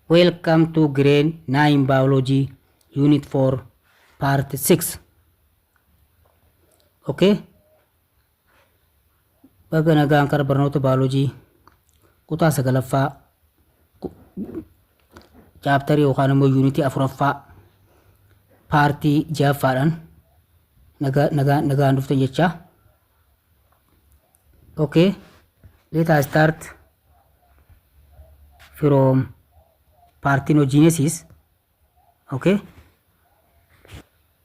Welcome to grade 9 biology unit 4 part 6. Okay, baga nagaan kara barnoota biology kutaa sagalaffaa chapter yookaan immoo unity afuraffaa partii ja'affaadhaan nagaan dhuftan jecha. Okay, let us start from parthenogenesis. Okay,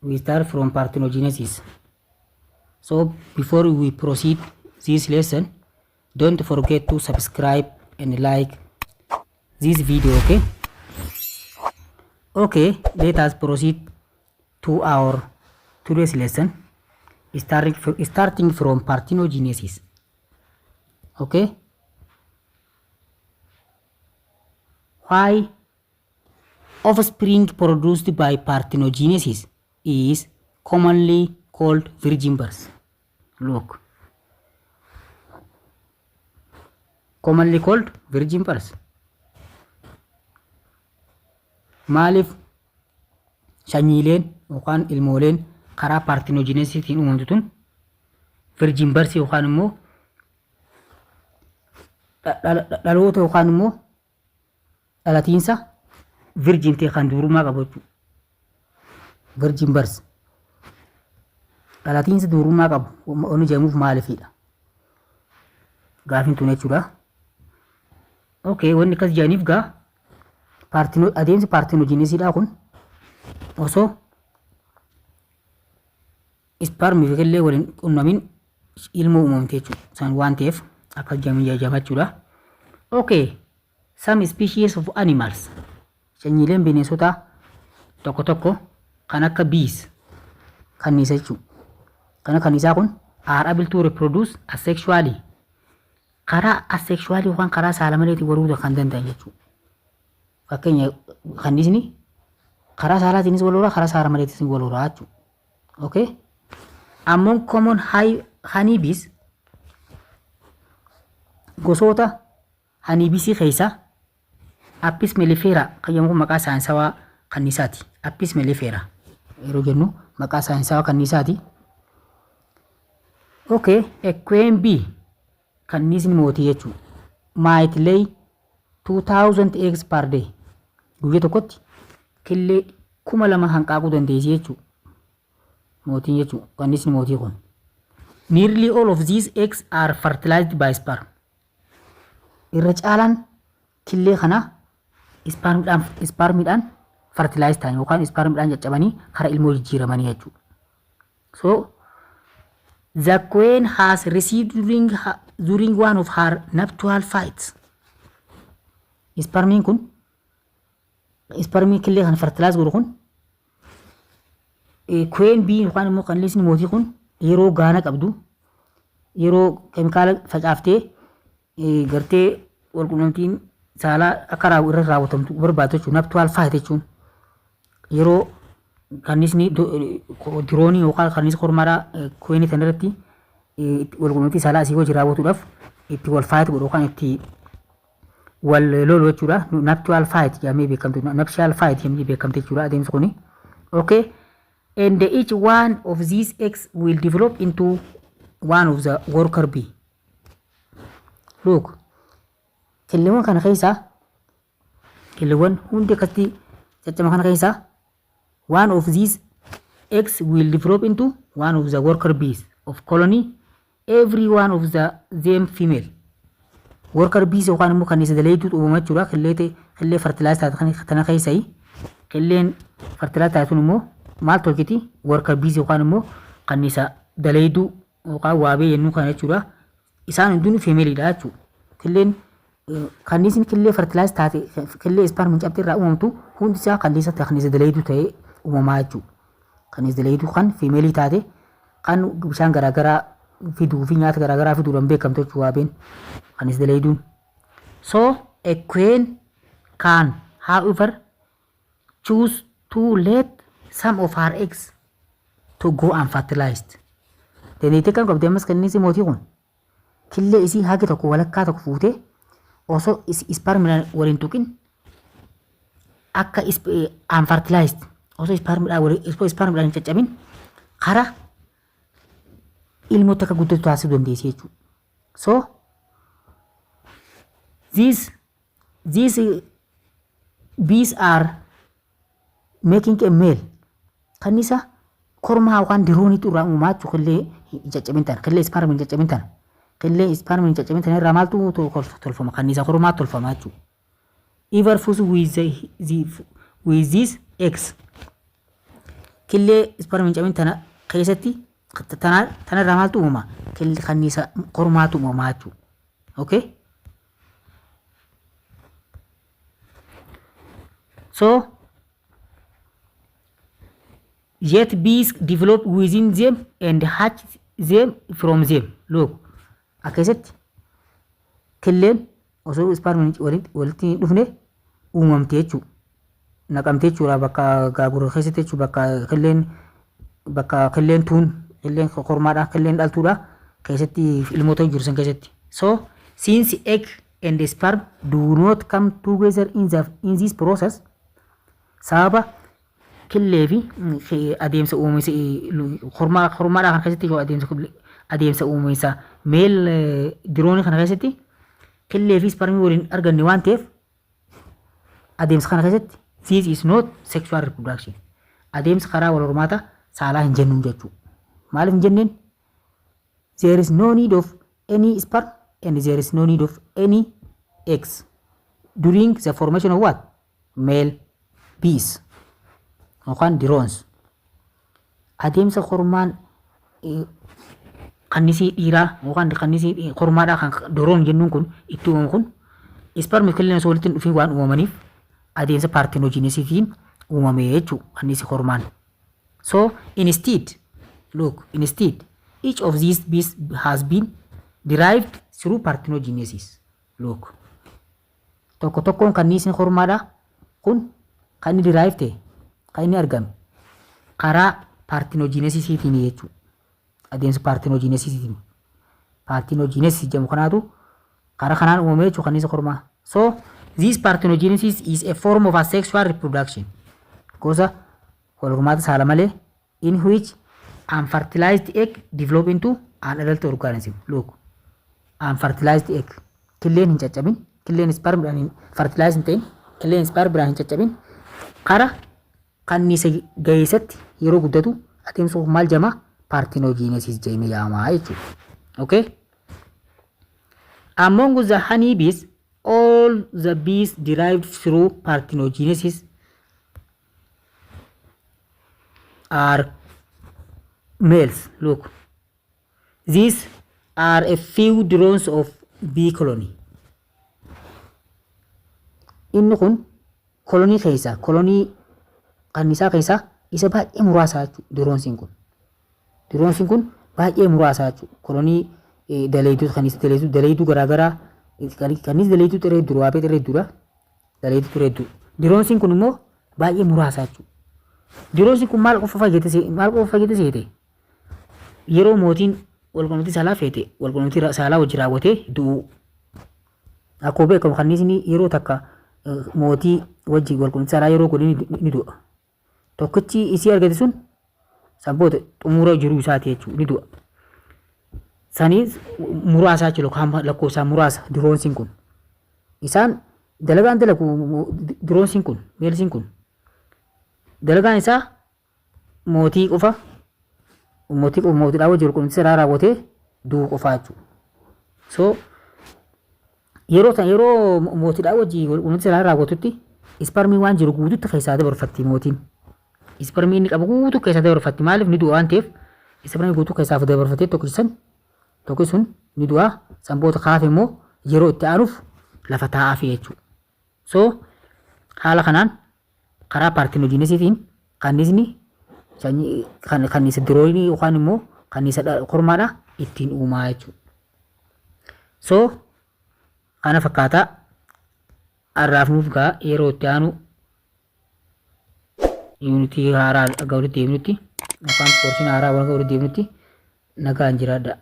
we start from parthenogenesis. So before we proceed this lesson, don't forget to subscribe and like this video. Okay, okay, let us proceed to our today's lesson, starting from parthenogenesis. Okay, why offspring produced by parthenogenesis is commonly called virgin births. Look, commonly called virgin births. Maalif sanyiileen yookaan ilmooleen karaa parthenogenesitiin uumamtun virgin births yookaan immoo dhaloota yookaan immoo dhalatiinsa virgin ta'e kan durumaa qabu jechuudha. Virgin births dhalatiinsa durumaa qabu onu jedhamuuf maaliifidha? Gaafin tun jechuudha. Okay, wanni akkas jedhaniif gaa adeemsi parthenogenesiidhaa kun osoo spermii fi illee waliin qunnamin ilmoo uumamte jechuudha. Isaan waan ta'eef akkas jedhamachuudha. Okay, some species of animals, sanyiileen bineensotaa tokko tokko kan akka bees kanniisa jechuudha. Kana kanniisaa kun are able to reproduce asexually. Karaa asexually yookaan karaa saalamaleetiin waluu kan danda'an jechuudha. Fakkeenya kanniisni karaa saalaatiinis walooraa karaa saalamaleetiinis walooraa jechuudha. Okay, among common honeybees, gosoota honeybeesii keessaa Apis mellifera kan jedhamu maqaa saayinsawaa kanniisaati. Apis mellifera yeroo jennu maqaa saayinsawaa kanniisaati. Okay, a queen bee kanniisni mootii jechuudha. Might lay 2000 eggs per day. Guyyaa tokkotti killee 2000 hanqaaquu dandeessi jechuudha. Mootiin jechuudha. Kanniisni mootii kun. Nearly all of these eggs are fertilized by sperm. Irra caalaan killee kana spermiidhaan fertilize ta'an yookaan spermiidhaan caccabanii karaa ilmoo jijjiiramanii jechuudha. So the queen has received during one of her nuptial fights. Spermiin kun spermii killee kan fertilize godhu kun queen bee yookaan immoo kanniisni mootii kun yeroo gaana qabdu yeroo keemikaala facaaftee gartee walqunnamtiin saalaa akka irra raawwatamtu barbaadu jechuudha. Nuptial fight jechuun yeroo kanniisni diroonii yookaan kanniisa kormaadhaa queen tan irratti walqunnamtii saalaa asii hojii raawwatuudhaaf itti wal fight godhu yookaan itti wal lolu jechuudha. Nuptial fight jedhamee beekamtu. Nuptial fight jedhamee beekamte jechuudha adeemsa kuni. Okay, and each one of these eggs will develop into one of the worker bee. Look, killeewwan kana keessaa killeewwan hundi akkatti caccaba kana keessaa one of these eggs will develop into one of the worker bees of colony, every one of them female. Worker bees yookaan immoo kanniisa daleetu uumama jechuudha. Killee fertilize taate kana keessaa killeen fertilize taate immoo maal tolchiti? Worker bees yookaan immoo kanniisa daleetu yookaan waabee jennuu kana jechuudha. Isaan hundinuu femaleedha jechuudha. Killeen kanniisni killee fertilize taate killee sperm cabxee irraa uumamtu hundi isaa kanniisa daleetu ta'ee uumamaa jechuudha. Kanniisa daleetu kan female taate kan bishaan garaagaraa fiduu fi nyaata garaagaraa fiduudhaan beekamtu jechuudha waabeen kanniisa daleetuun. So a queen can however choose to let some of her eggs to go unfertilized. Dandeettii kan qabdee ammas kanniisni mootii kun killee isii hagi tokko walakkaa tokko fuutee osoo spermiidhaan waliin tuqin akka unfertilized osoo spermidhaan hin caccabin karaa ilmoota akka guddatu taasisuu dandeessi jechuudha. So these bees are making a male kanisa kormaa waan diroonitu irraa uumaa jechuudha killee hin caccabin tana killee sperm hin caccabin tana killee sperm hin caccabin tana irraa maaltu tolfama kanisa kormaa tolfama jechuudha. Either fuse with this X killee sperm hin caccabin tana keessatti tana irraa maaltu uuma killee kanisa kormaatu uumaa jechuudha. Okay. So yet bees develop within them and hatch them from them. Look, akkasitti killeen osoo sperm walitti dhufne uumamte jechuudha. Naqamte jechuudha bakka gaagura keessatti jechuudha bakka killeen tuun killeen kormaadha killeen dhaltuudha keessatti ilmoota jiru keessatti. So since egg and sperm do not come together in this process sababa killee fi adeemsa uuminsa kormaadha kan keessatti adeemsa uuminsa male diroonii kana keessatti killee fi spermii waliin arganne waan ta'eef adeemsa kana keessatti this is not sexual reproduction adeemsa karaa wal hormaata saalaa hin jennuun jechuudha. Maaliif hin jenneen? There is no need of any sperm and there is no need of any eggs during the formation of what? Male bees. Yookaan drones. Adeemsa kormaan kannisii dhiiraa yookaan kannisii kormaadhaa kan drone jennuun kun itti uumamu kun sperm killeen osoo walitti dhufin waan uumamaniif adeemsa parthenogenesisiin uumame jechuudha kannisii kormaan. So instead each of these bees has been derived through parthenogenesis. Look. Tokkoon kannisii kormaadhaa kun kan inni derive ta'e kan inni argame karaa parthenogenesisiitiin jechuudha. Adeemsa parthenogenesisiitiin. Parthenogenesis jedhamu kanaatu karaa kanaan uumame jechuudha kanniisa kormaa. So this parthenogenesis is a form of asexual reproduction. Gosa wal hormaata saala malee in which unfertilized egg develop into an adult organism. Look. Unfertilized egg. Killeen hin caccabin. Killeen sperm biraan fertilized hin ta'in. Killeen sperm biraan hin caccabin. Karaa kanniisa gaheessatti yeroo guddatu adeemsa maal jedhama parthenogenesis jedhamee yaamamaa jechuudha. Okay? Among the honey bees, all the bees derived through parthenogenesis are males. Look. These are a few drones of bee colony. Inni kun kolonii keessa kolonii kanniisaa keessa isa baay'ee muraasaa jechuudha diroonsiin kun. Diroonsiin kun baay'ee muraasaa jechuudha. Kolonii daleetuu kanniisa daleetuu garaagaraa kanniisa daleetuu xiree dura waapee xiree dura daleetuu xiree dura. Diroonsiin kun immoo baay'ee muraasaa jechuudha. Diroonsiin kun maal qofa fayyadate seete yeroo mootiin walqunnamtii saalaa feete walqunnamtii saalaa wajji raawwatee du'u. Akkuma beekamu kanniisni yeroo takka mootii wajji walqunnamtii saalaa yeroo godhin ni du'a. Tokkichi isii argate sun sabboota xumura jiruu isaati jechuudha ni du'a. Saniis muraasaa jechuudha lakkoofsaan muraasa diroonsiin kun. Isaan dalagaan dalagu diroonsiin kun meelsiin kun dalagaan isaa mootii qofa mootiidhaa wajji walqunnamtii saalaa raawwatee du'u qofaa jechuudha. So yeroo mootiidhaa wajji walqunnamtii saalaa raawwatutti ispermii waan jiru guututti keessaa dabarfatti mootiin. Ispermii inni qabu guutuu keessaa dabarfatti maaliif ni du'a waan ta'eef ispermii guutuu keessaa dabarfatee tokko sun ni du'a sanboota kaaf immoo yeroo itti aanuuf lafa taa'aaf jechuudha. So haala kanaan karaa parthenogenesisiin kanniisa diroonii yookaan immoo kanniisa kormaadhaa ittiin uumaa jechuudha. So kana fakkaataa har'aaf nuuf gaa yeroo itti aanu yuunitii haaraa ga'uutti deemnutti yookaan poorsiin haaraa wal ga'uutti deemnutti nagaan jiraadha.